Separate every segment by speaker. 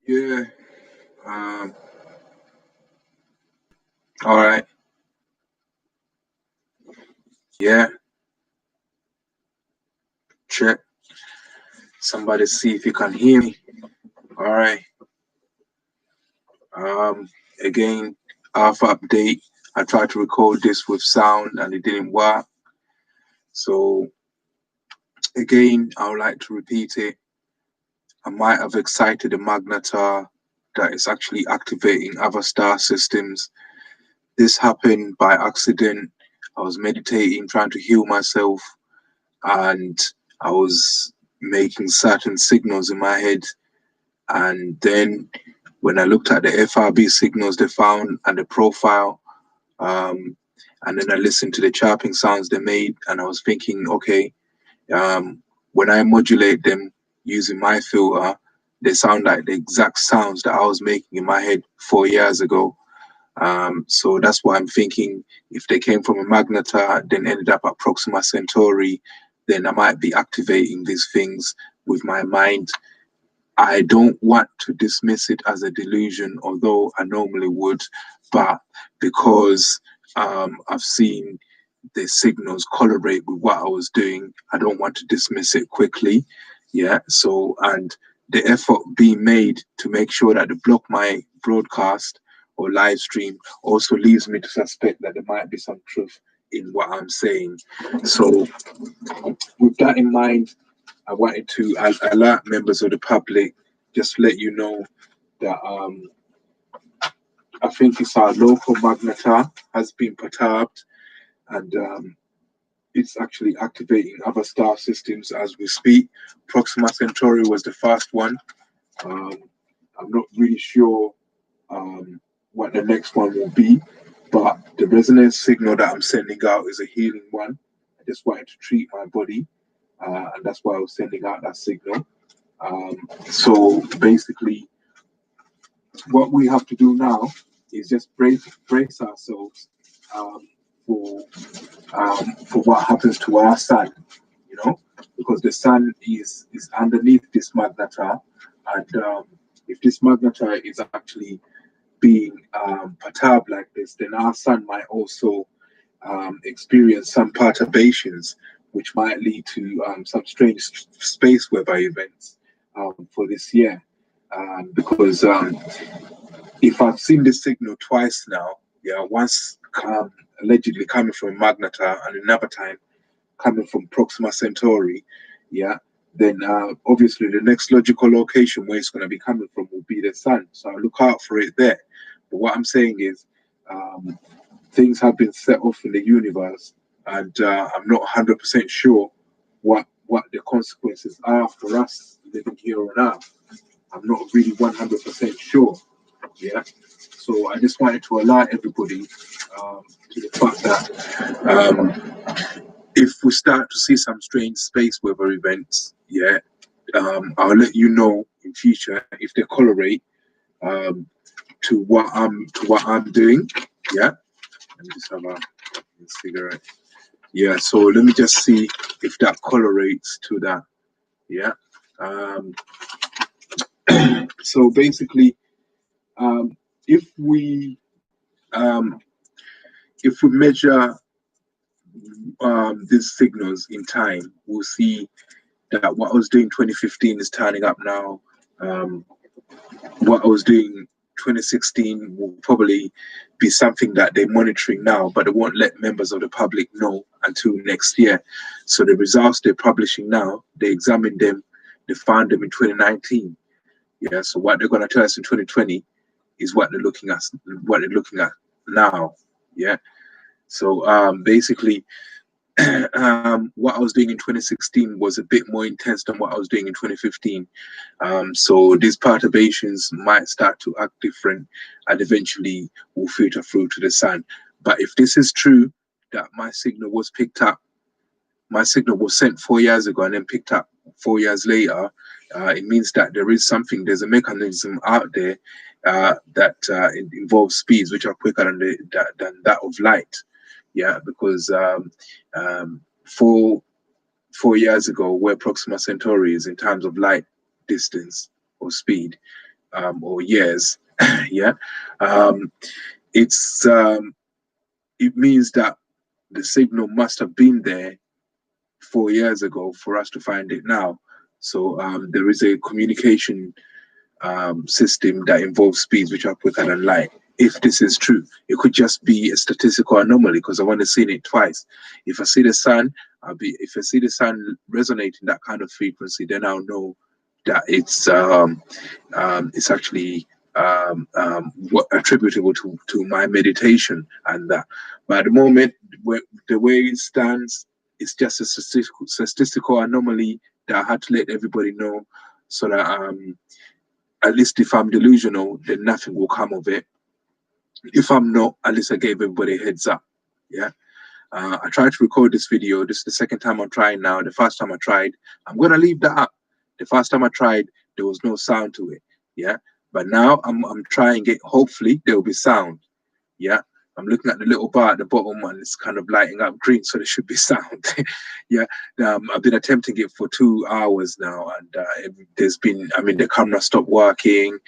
Speaker 1: Yeah. Um, all right. Yeah. Check. Somebody see if you can hear me. All right. Um, again, alpha update. I tried to record this with sound and it didn't work. So again, I would like to repeat it. I might have excited a magnatour that is actually activating other star systems. This happened by accident. I was meditating, trying to heal myself, and I was making certain signals in my head. And then when I looked at the FRB signals they found and the profile, um, and then I listened to the chirping sounds they made, and I was thinking, okay, um, when I modulate them using my filter, they sound like the exact sounds that I was making in my head 4 years ago. So that's why I'm thinking if they came from a magnetar, then ended up at Proxima Centauri, then I might be activating these things with my mind. I don't want to dismiss it as a delusion, although I normally would, but because I've seen the signals correlate with what I was doing, I don't want to dismiss it quickly. Yeah. So, and the effort being made to make sure that they block my broadcast or live stream also leaves me to suspect that there might be some truth in what I'm saying. So, with that in mind, I wanted to alert members of the public, just let you know that I think it's our local magnetar has been perturbed, and it's actually activating other star systems as we speak. Proxima Centauri was the first one. Um, I'm not really sure what the next one will be, but the resonance signal that I'm sending out is a healing one. I just wanted to treat my body, and that's why I was sending out that signal. So basically, what we have to do now is just brace ourselves um, for for what happens to our sun, you know, because the sun is underneath this magnetar, and if this magnetar is actually being perturbed like this, then our sun might also experience some perturbations, which might lead to some strange space weather events for this year. Because if I've seen this signal twice now, yeah, once allegedly coming from Magnetar and another time coming from Proxima Centauri, yeah, then obviously the next logical location where it's going to be coming from will be the sun. So I look out for it there. But what I'm saying is, things have been set off in the universe, and I'm not 100% sure what the consequences are for us living here on Earth. I'm not really 100% sure. Yeah. So I just wanted to alert everybody to the fact that if we start to see some strange space weather events, yeah, I'll let you know in future if they correlate um, to what I'm doing. Yeah. Let me just have a cigarette. Yeah. So let me just see if that correlates to that. Yeah. Um, so basically, um, if we um, if we measure these signals in time, we'll see that what I was doing 2015 is turning up now. Um, what I was doing 2016 will probably be something that they're monitoring now, but they won't let members of the public know until next year. So the results they're publishing now, they examined them, they found them in 2019. Yeah, so what they're going to tell us in 2020 is what they're looking at now. Yeah. So basically, what I was doing in 2016 was a bit more intense than what I was doing in 2015. So these perturbations might start to act different and eventually will filter through to the sun. But if this is true, that my signal was picked up, my signal was sent 4 years ago and then picked up 4 years later, it means that there is something, there's a mechanism out there that involves speeds which are quicker than that of light. Yeah, because um, 4 years ago, where Proxima Centauri is in terms of light distance or speed, or years. Yeah, um, it's it means that the signal must have been there 4 years ago for us to find it now. So there is a communication system that involves speeds which are quicker than light. If this is true, it could just be a statistical anomaly because I've only seen it twice. If I see the sun, if I see the sun resonating that kind of frequency, then I'll know that it's actually what attributable to my meditation and that. But at the moment, the way it stands, it's just a statistical anomaly that I had to let everybody know, so that at least if I'm delusional, then nothing will come of it. If I'm not, at least I gave everybody a heads up. Yeah. I tried to record this video. This is the second time I'm trying now. The first time I tried, I'm gonna leave that up. The first time I tried, there was no sound to it. Yeah. But now I'm trying it. Hopefully there will be sound. Yeah. I'm looking at the little bar at the bottom and it's kind of lighting up green, so there should be sound. Yeah. I've been attempting it for 2 hours now, and there's been, I mean, the camera stopped working,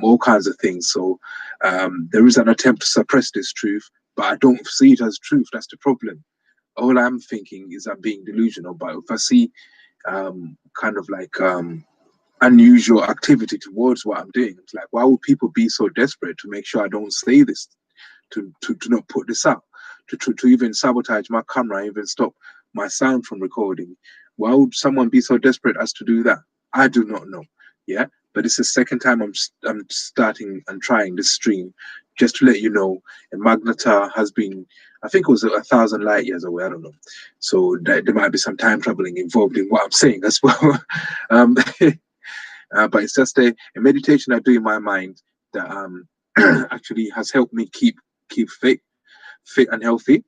Speaker 1: all kinds of things. So there is an attempt to suppress this truth, but I don't see it as truth. That's the problem. All I'm thinking is I'm being delusional. But if I see kind of like unusual activity towards what I'm doing, it's like, why would people be so desperate to make sure I don't say this, to not put this out, to even sabotage my camera, even stop my sound from recording? Why would someone be so desperate as to do that? I do not know. Yeah, but it's the second time I'm starting and trying this stream, just to let you know. And magnatour has been, I think it was 1,000 light years away. I don't know. So there might be some time traveling involved in what I'm saying as well. um, but it's just a meditation I do in my mind that actually has helped me keep fit and healthy.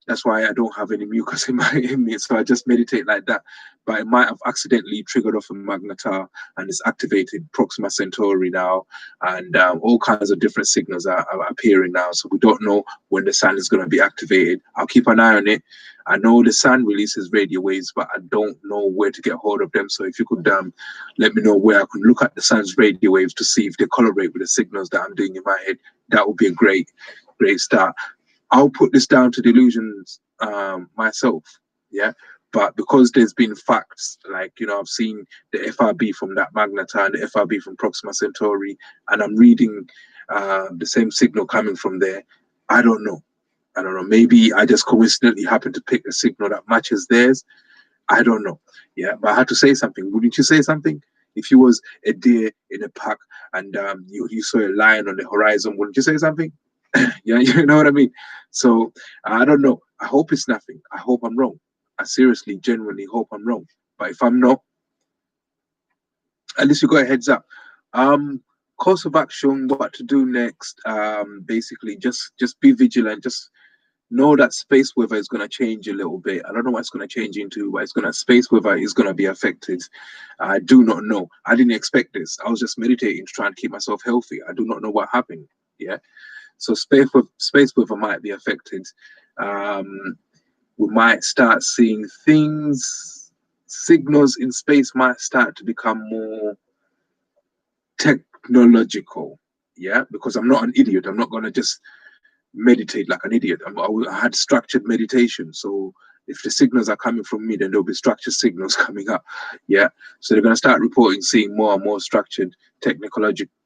Speaker 1: That's why I don't have any mucus in me, so I just meditate like that. But it might have accidentally triggered off a magnatour, and it's activated Proxima Centauri now, and all kinds of different signals are appearing now. So we don't know when the sun is going to be activated. I'll keep an eye on it. I know the sun releases radio waves, but I don't know where to get hold of them. So if you could let me know where I can look at the sun's radio waves to see if they correlate with the signals that I'm doing in my head, that would be a great start. I'll put this down to delusions myself, yeah. But because there's been facts, like, you know, I've seen the FRB from that magnatour and the FRB from Proxima Centauri, and I'm reading the same signal coming from there. I don't know. Maybe I just coincidentally happened to pick a signal that matches theirs. I don't know. Yeah, but I had to say something. Wouldn't you say something? If you was a deer in a pack and you saw a lion on the horizon, wouldn't you say something? Yeah, you know what I mean? So I don't know. I hope it's nothing. I hope I'm wrong. I seriously, genuinely hope I'm wrong. But if I'm not, at least you got a heads up. Course of action, what to do next. Basically, just be vigilant. Just know that space weather is going to change a little bit. I don't know what it's going to change into, but space weather is going to be affected. I do not know. I didn't expect this. I was just meditating to try and keep myself healthy. I do not know what happened. Yeah. So space weather might be affected. We might start seeing things, signals in space might start to become more technological. Yeah, because I'm not an idiot. I'm not going to just meditate like an idiot. I had structured meditation. So if the signals are coming from me, then there'll be structured signals coming up. Yeah. So they're going to start reporting, seeing more and more structured technological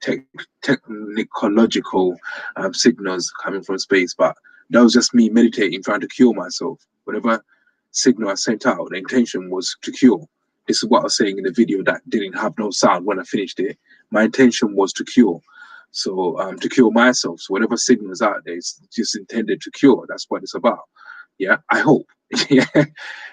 Speaker 1: signals coming from space. But that was just me meditating, trying to cure myself. Whatever signal I sent out, the intention was to cure. This is what I was saying in the video that didn't have no sound when I finished it. My intention was to cure. So to cure myself. So whatever signal is out there, it's just intended to cure. That's what it's about. Yeah, I hope. Yeah,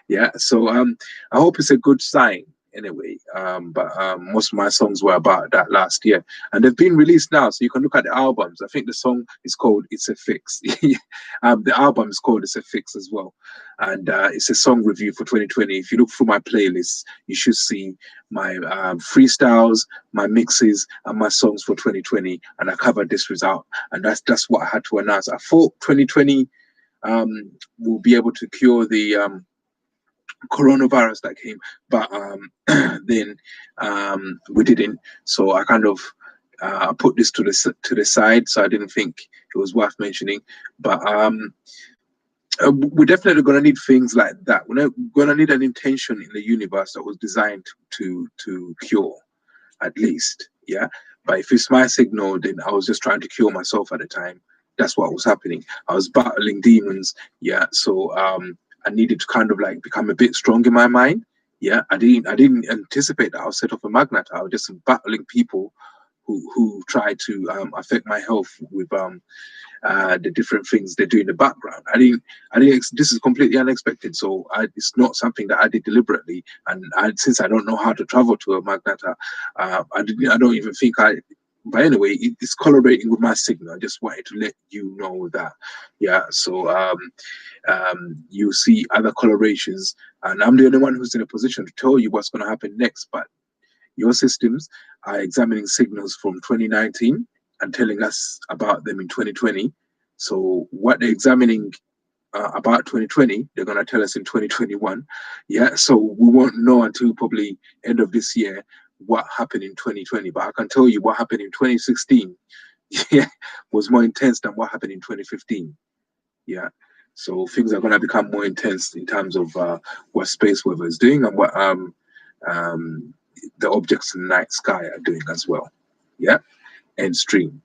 Speaker 1: yeah. So I hope it's a good sign anyway. But most of my songs were about that last year, and they've been released now, so you can look at the albums. I think the song is called "It's a Fix." The album is called "It's a Fix" as well, and it's a song review for 2020. If you look through my playlists, you should see my freestyles, my mixes, and my songs for 2020. And I covered this result, and that's what I had to announce. I thought 2020 will be able to cure the coronavirus that came, but then we didn't. So I kind of put this to the side, so I didn't think it was worth mentioning. But we're definitely going to need things like that. We're going to need an intention in the universe that was designed to cure, at least. Yeah. But if it's my signal, then I was just trying to cure myself at the time. That's what was happening. I was battling demons. Yeah. So I needed to kind of like become a bit strong in my mind. Yeah. I didn't anticipate that I was set off a magnet. I was just battling people who try to affect my health with the different things they do in the background. This is completely unexpected. So it's not something that I did deliberately. And since I don't know how to travel to a magnata, I don't even think but anyway, it's correlating with my signal. I just wanted to let you know that. Yeah. So, you see other colorations, and I'm the only one who's in a position to tell you what's going to happen next. But your systems are examining signals from 2019 and telling us about them in 2020. So what they're examining about 2020, they're going to tell us in 2021. Yeah, so we won't know until probably end of this year what happened in 2020. But I can tell you what happened in 2016. Yeah, was more intense than what happened in 2015. Yeah. So things are going to become more intense in terms of what space weather is doing and what um, the objects in the night sky are doing as well. Yeah. End stream.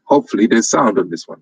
Speaker 1: Hopefully there's sound on this one.